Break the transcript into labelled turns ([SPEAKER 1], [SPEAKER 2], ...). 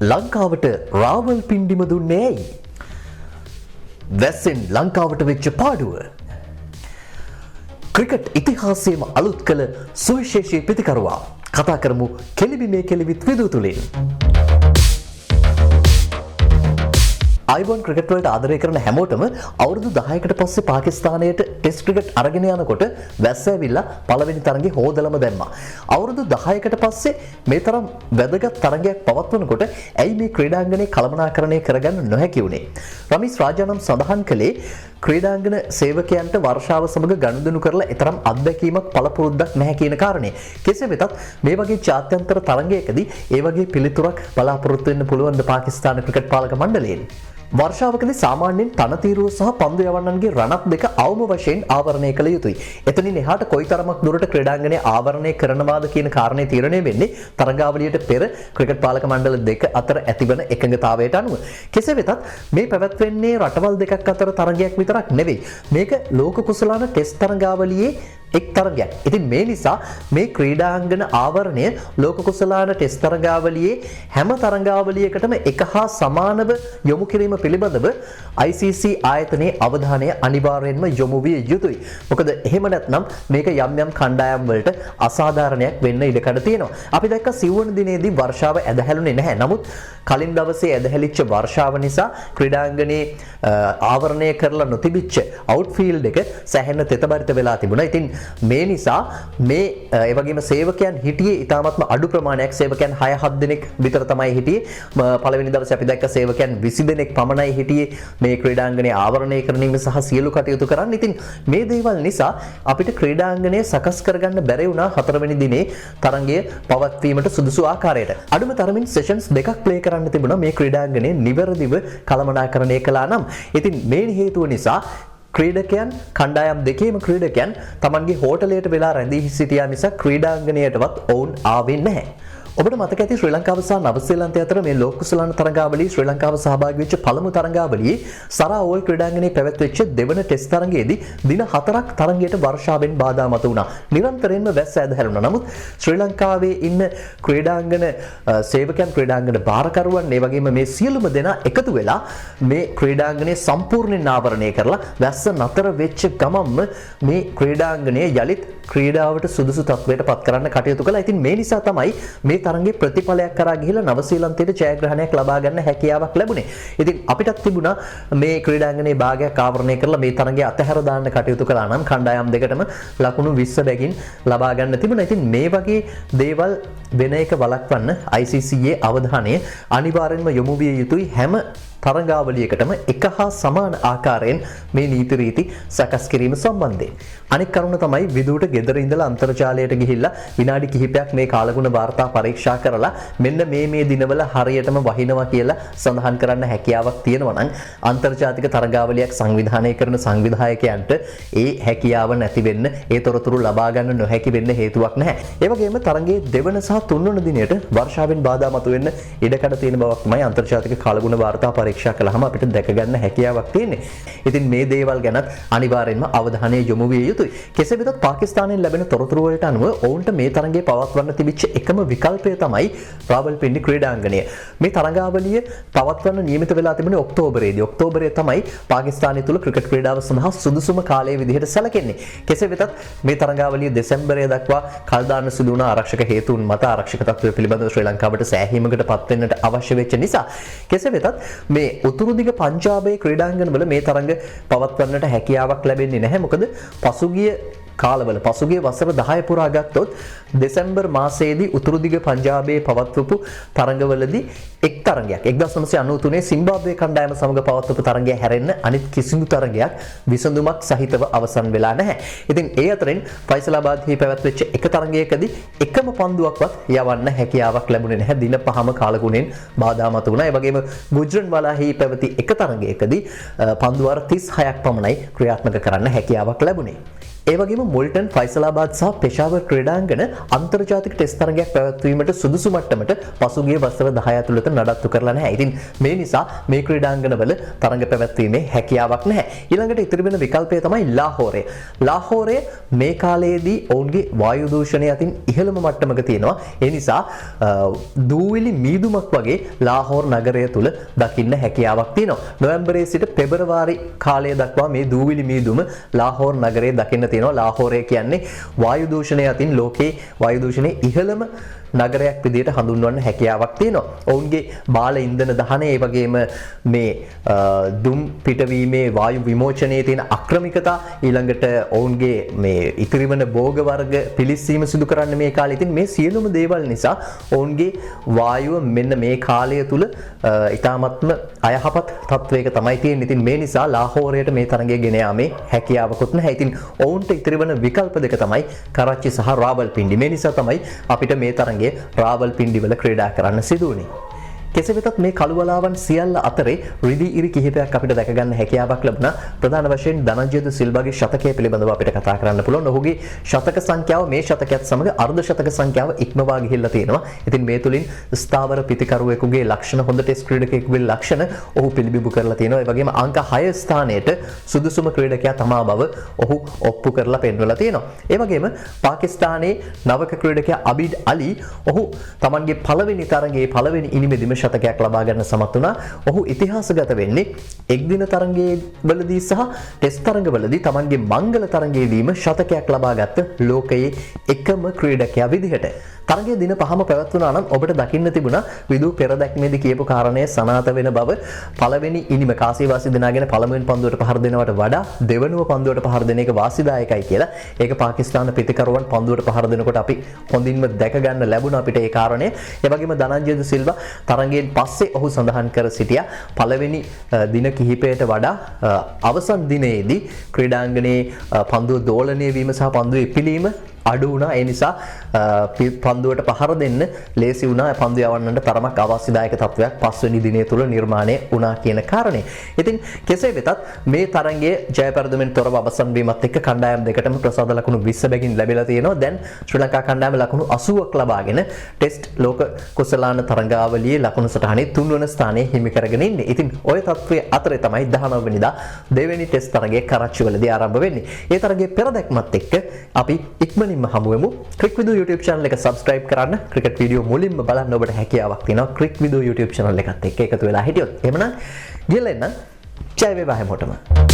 [SPEAKER 1] ලංකාවට රාවල් පින්ඩිම දුන්නේ ඇයි? වැස්සෙන් ලංකාවට වෙච්ච පාඩුව. ක්‍රිකට් ඉතිහාසයේම අලුත් කළ සුවිශේෂී ප්‍රතිකරුවා කතා කරමු කෙලිබි මේ කෙලිවිත් විදූ තුලින්. අයිබෝන් ක්‍රිකට් වලට ආදරය කරන හැමෝටම අවුරුදු 10කට පස්සේ පාකිස්තානයට ටෙස්ට් ක්‍රිකට් අරගෙන යනකොට වැස්ස ඇවිල්ලා පළවෙනි තරඟේ හෝදලම දැම්මා. අවුරුදු 10කට පස්සේ මේ තරම් වැදගත් තරඟයක් පවත්වනකොට ඇයි මේ ක්‍රීඩාංගණය කළමනාකරණය කරගන්න නොහැකි වුණේ? රමීස් රාජානම් සඳහන් කළේ ක්‍රීඩාංගන සේවකයන්ට වර්ෂාව සමග ගනුදෙනු කරලා එතරම් අත්දැකීමක් පළපුරුද්දක් නැහැ කියන කාරණේ. කෙසේ වෙතත් මේ වගේ ජාත්‍යන්තර තරඟයකදී ඒ වගේ පිළිතුරක් බලාපොරොත්තු වෙන්න පුළුවන් ද පාකිස්තාන ක්‍රිකට් පාලක මණ්ඩලයෙන්. වර්ෂාවකදී සාමාන්‍යයෙන් තනතිරුව සහ පන්දු යවන්නන්ගේ රණක් දෙක අවම වශයෙන් ආවරණය කළ යුතුයි. එතනින් එහාට කොයිතරමක් දුරට ක්‍රීඩාංගණය ආවරණය කරනවාද කියන කාරණේ තීරණය වෙන්නේ තරඟාවලියට පෙර ක්‍රිකට් පාලක මණ්ඩල දෙක අතර ඇතිවන එකඟතාවයට අනුව. කෙසේ වෙතත් මේ පැවැත්වෙන්නේ රටවල් දෙකක් අතර තරඟයක් විතරක් නෙවෙයි. මේක ලෝක කුසලාන ටෙස්ට් තරඟාවලියේ එක් තරගයක්. ඉතින් මේ නිසා මේ ක්‍රීඩාංගන ආවරණය ලෝක කුසලාන ටෙස්ට් තරගාවලියේ හැම තරගාවලියකටම එක හා සමානව යොමු කිරීම පිළිබඳව ICC ආයතනයේ අවධානය අනිවාර්යයෙන්ම යොමු විය යුතුයි. මොකද එහෙම නැත්නම් මේක යම් යම් කණ්ඩායම් වලට අසාධාරණයක් වෙන්න ඉඩකඩ තියෙනවා. අපි දැක්ක සිව්වන දිනේදී වර්ෂාව ඇදහැළුනේ නැහැ. නමුත් කලින් දවසේ ඇදහැලිච්ච වර්ෂාව නිසා ක්‍රීඩාංගනයේ ආවරණය කරලා නොතිබිච්ච අවුට්ෆීල්ඩ් එක සැහෙන්න තෙතබරිත වෙලා තිබුණා. ඉතින් මේ නිසා මේ ඒ වගේම සේවකයන් හිටියේ ඉතාමත්ම අඩු ප්‍රමාණයක්. සේවකයන් 6-7 දෙනෙක් විතර තමයි හිටියේ. පළවෙනි දවසේ අපි දැක්ක සේවකයන් 20 දෙනෙක් පමණයි හිටියේ මේ ක්‍රීඩාංගණය ආවරණය කිරීම සහ සියලු කටයුතු කරන්න. ඉතින් මේ දේවල් නිසා අපිට ක්‍රීඩාංගණය සකස් කරගන්න බැරි වුණා 4 වෙනි දිනේ තරඟය පවත්වීමට සුදුසු ආකාරයට. අඩුම තරමින් සෙෂන්ස් දෙකක් ප්ලේ කරන්න තිබුණා මේ ක්‍රීඩාංගණය නිවැරදිව කළමනාකරණය කළා නම්. ඉතින් මේ හේතුව නිසා ක්‍රීඩකයන් කණ්ඩායම් දෙකේම ක්‍රීඩකයන් තමන්ගේ හෝටලයට වෙලා රැඳී සිටියා මිසක් ක්‍රීඩාංගණයටවත් ඔවුන් ආවේ නැහැ. ඔබට මතක ඇති ශ්‍රී ලංකාව සහ නවසීලන්තය අතර මේ ලෝක කුසලාන තරඟාවලියේ ශ්‍රී ලංකාව සහභාගී වෙච්ච පළමු තරඟාවලියේ සරා ඕවල් ක්‍රීඩාංගණයේ පැවැත්වෙච්ච දෙවන ටෙස්ට් තරඟයේදී දින 4ක් තරඟයට වර්ෂාවෙන් බාධා මත වුණා. නිරන්තරයෙන්ම වැස්ස ඇදහැරුණා. නමුත් ශ්‍රී ලංකාවේ ඉන්න ක්‍රීඩාංගන සේවකයන් ක්‍රීඩාංගන භාරකරුවන් ඒ වගේම මේ සියලුම දෙනා එකතු වෙලා මේ ක්‍රීඩාංගණය සම්පූර්ණයෙන් ආවරණය කරලා වැස්ස නතර වෙච්ච ගමන්ම මේ ක්‍රීඩාංගණය යලිත් ක්‍රීඩාවට සුදුසු තත්වයට පත් කරන්න කටයුතු කළා. ඉතින් මේ නිසා තමයි මේ තරඟේ ප්‍රතිඵලයක් කරා ගිහිලා නවසීලන්තයට ජයග්‍රහණයක් ලබා ගන්න හැකියාවක් ලැබුණේ. ඉතින් අපිටත් තිබුණා මේ ක්‍රීඩාංගණයේ භාගයක් ආවරණය කරලා මේ තරඟේ අතහැර දාන්න කටයුතු කළා නම් කණ්ඩායම් දෙකටම ලකුණු 20 බැගින් ලබා ගන්න තිබුණා. ඉතින් මේ වගේ දේවල් වෙන එක වළක්වන්න ICC අවධානය අනිවාර්යෙන්ම යොමු විය යුතුයි. හැම තරඟාවලියකටම එක හා සමාන ආකාරයෙන් මේ නීති රීති සකස් කිරීම සම්බන්ධයෙන්. අනෙක් කරුණ තමයි විදුවට ගෙදර ඉඳලා අන්තර්ජාලයට ගිහිල්ලා විනාඩි කිහිපයක් මේ කාලගුණ වාර්තා පරීක්ෂා කරලා මෙන්න මේ දිනවල හරියටම වහිනවා කියලා සඳහන් කරන්න හැකියාවක් තියෙනවා නම් අන්තර්ජාතික තරඟාවලියක් සංවිධානය කරන සංවිධායකයන්ට ඒ හැකියාව නැති වෙන්න, ඒ තොරතුරු ලබා ගන්න නොහැකි වෙන්න හේතුවක් නැහැ. ඒ වගේම තරඟයේ දෙවන සහ තුන්වන දිනයට වර්ෂාවෙන් බාධා මතුවෙන්න ඉඩකඩ තියෙන බවක් තමයි අන්තර්ජාතික කාලගුණ වාර්තා පරීක්ෂා කළාම අපිට දැක ගන්න හැකියාවක් තියෙන්නේ. ඉතින් මේ දේවල් ගැනත් අනිවාර්යෙන්ම අවධානය යොමු විය යුතුයි. කෙසේ වෙතත් පාකිස්තානයෙන් ලැබෙන තොරතුරු වලට අනුව ඔවුන්ට මේ තරඟය පවත්වන්න තිබිච්ච එකම විකල්පය තමයි රාවල්පින්ඩි ක්‍රීඩාංගණය. මේ තරඟාවලිය පවත්වන්න නියමිත වෙලා තිබුණේ ඔක්තෝබරයේදී. ඔක්තෝබරයේ තමයි පාකිස්තානය තුල ක්‍රිකට් ක්‍රීඩාව සඳහා සුදුසුම කාලය විදිහට සැලකෙන්නේ. කෙසේ වෙතත් මේ තරඟාවලිය දෙසැම්බරය දක්වා කල් දාන්න සිදු වුණ ආරක්ෂක හේතුන් මත ආරක්ෂක තත්ත්වය පිළිබඳව ශ්‍රී ලංකාවට සෑහීමකට පත් වෙන්නට අවශ්‍ය වෙච්ච නිසා කෙසේ වෙතත් මේ උතුරු දිග පංජාබයේ ක්‍රීඩාංගණවල මේ තරඟ පවත්වන්නට හැකියාවක් ලැබෙන්නේ නැහැ. මොකද පසුගිය කාලවල පසුගිය වසර 10 පුරා ගත්තොත් දෙසැම්බර් මාසයේදී උතුරු දිග පංජාබයේ පවත්වපු තරඟවලදී එක් තරඟයක් 1993 සිම්බාබ්වේ කණ්ඩායම සමග පවත්වපු තරඟය හැරෙන්න අනිත් කිසිදු තරඟයක් විසඳුමක් සහිතව අවසන් වෙලා නැහැ. ඉතින් ඒ අතරින් ෆයිසලාබාද්හි පැවැත්වෙච්ච එක තරඟයකදී එකම පන්දුවක්වත් යවන්න හැකියාවක් ලැබුණේ නැහැ. දින 5ම කාලගුණෙන් බාධා මත වුණා. ඒ වගේම ගුජරන්වාලාහි පැවති එක තරඟයකදී පන්දුවාර 36ක් පමණයි ක්‍රියාත්මක කරන්න හැකියාවක් ලැබුණේ. ඒ වගේම මුල්ටන් ෆයිසලාබාද් සහ පෙෂාවර් ක්‍රීඩාංගන අන්තර්ජාතික ටෙස්ට් තරගයක් පැවැත්වීමට සුදුසු මට්ටමට පසුගිය වසර 10 ඇතුළත නඩත්තු කරලා නැහැ. ඉතින් මේ නිසා මේ ක්‍රීඩාංගනවල තරග පැවැත්වීමේ හැකියාවක් නැහැ. ඊළඟට ඉතිරි වෙන විකල්පය තමයි ලාහෝරය. ලාහෝරය මේ කාලයේදී ඔවුන්ගේ වායු දූෂණය අතින් ඉහළම මට්ටමක තියෙනවා. ඒ නිසා දූවිලි මීදුමක් වගේ ලාහෝර් නගරය තුල දකින්න හැකියාවක් තියෙනවා. නොවැම්බරයේ සිට පෙබරවාරි කාලය දක්වා මේ දූවිලි මීදුම ලාහෝර් නගරයේ දකින්න තියෙනවා. ලාහෝරය කියන්නේ වායු දූෂණය අතින් ලෝකේ වායු දූෂණයේ ඉහළම නගරයක් විදිහට හඳුන්වන්න හැකියාවක් තියෙනවා. ඔවුන්ගේ බාල ඉන්ධන දහනය ඒ වගේම මේ දුම් පිටවීමේ වායු විමෝචනයේ තියෙන අක්‍රමිකතා ඊළඟට ඔවුන්ගේ මේ ඉතිරි වන භෝග වර්ග පිලිස්සීම සිදු කරන්න මේ කාලේ. ඉතින් මේ සියලුම දේවල් නිසා ඔවුන්ගේ වායුව මෙන්න මේ කාලය තුල ඉතාමත්ම අයහපත් තත්වයක තමයි තියෙන්නේ. ඉතින් මේ නිසා ලාහෝරයට මේ තරගය ගෙන යාමේ හැකියාවකුත් නැහැ. ඉතින් ඔවුන්ට ඉතිරි වන විකල්ප දෙක තමයි කරච්චි සහ රාවල්පින්ඩි. මේ නිසා තමයි අපිට මේ තරගය රාවල්පින්ඩි වල ක්‍රීඩා කරන්න සිදු වුණේ. කෙසේ වෙතත් මේ කළුවලාවන් සියල්ල අතරේ රිදී ඉරි කිහිපයක් අපිට දැක ගන්න හැකියාවක් ලැබුණා. ප්‍රධාන වශයෙන් ධනංජය සිල්වාගේ ශතකය පිළිබඳව අපිට කතා කරන්න පුළුවන්. ඔහුගේ ශතක සංඛ්‍යාව මේ ශතකයත් සමග අර්ධ ශතක සංඛ්‍යාව ඉක්මවා ගිහිල්ලා තියෙනවා. ඉතින් මේ තුලින් ස්ථාවර පිතිකරුවෙකුගේ ලක්ෂණ හොඳ ටෙස්ට් ක්‍රීඩකයෙකුගේ ලක්ෂණ ඔහු පිළිබිඹු කරලා තියෙනවා. ඒ වගේම අංක 6 ස්ථානයට සුදුසුම ක්‍රීඩකයා තමා බව ඔහු ඔප්පු කරලා පෙන්වලා තියෙනවා. ඒ වගේම පාකිස්තානයේ නවක ක්‍රීඩකයා අබිඩ් අලි ඔහු තමන්ගේ පළවෙනි තරගයේ පළවෙනි ඉනිමෙදිම ශතකයක් ලබා ගන්න සමත් වුණා. ඔහු ඉතිහාසගත වෙන්නේ එක්දින තරගයේවලදී සහ ටෙස්ට් තරගවලදී තමන්ගේ මංගල තරගයේදීම ශතකයක් ලබා ගත්ත ලෝකයේ එකම ක්‍රීඩකයා විදිහට. තරගයේ දින 5ම පැවැත්වුණා නම් ඔබට දකින්න තිබුණා විදු පෙරදැක්මේදී කියපු කාරණය සනාථ වෙන බව. පළවෙනි ඉනිම කාසී වාසි දිනාගෙන පළමුවෙනි පන්දුවට පහර දෙනවට වඩා දෙවනුව පන්දුවට පහර දෙන එක වාසිදායකයි කියලා. ඒක පාකිස්තාන පිතිකරුවන් පන්දුවට පහර දෙනකොට අපි හොඳින්ම දැක ගන්න ලැබුණා අපිට ඒ කාරණය. ඒ වගේම ධනංජය සිල්වා තරගයෙන් පස්සේ ඔහු සඳහන් කර සිටියා පළවෙනි දින කිහිපයට වඩා අවසන් දිනේදී ක්‍රීඩාංගණයේ පන්දුව දෝලනය වීම සහ පන්දුවේ ඉපිලීම අඩු වුණා. ඒ නිසා පන්දුවට පහර දෙන්න ලේසි වුණා. පන්දු යවන්නට තරමක් අවශ්‍යදායක තත්වයක් පස්වෙනි දිනය තුල නිර්මාණය වුණා කියන කාරණේ. ඉතින් කෙසේ වෙතත් මේ තරගයේ ජය පෙරදුමෙන් තොරව අවසන් වීමත් එක්ක කණ්ඩායම් දෙකටම ප්‍රසාද ලකුණු 20 බැගින් ලැබිලා තියෙනවා. දැන් ශ්‍රී ලංකා කණ්ඩායම ලකුණු 80ක් ලබාගෙන ටෙස්ට් ලෝක කුසලාන තරගාවලියේ ලකුණු සටහනේ 3 වන ස්ථානයේ හිමි කරගෙන ඉන්නේ. ඉතින් ওই තත්වයේ අතරේ තමයි 19 වෙනිදා දෙවෙනි ටෙස්ට් තරගය කරච්චිවලදී ආරම්භ වෙන්නේ. ඒ තරගයේ පෙරදැක්මත් එක්ක අපි ඉක්මනින් හමුවෙමු. ක්‍රික් විදු YouTube channel එක subscribe කරන්න. ක්‍රිකට් වීඩියෝ මුලින්ම බලන්න ඔබට හැකියාවක් තියෙනවා ක්‍රික් විදු YouTube channel එකත් එක්ක එකතු වෙලා හිටියොත්. එහෙමනම් ගිහලා එන්න. ජය වේවා හැමෝටම.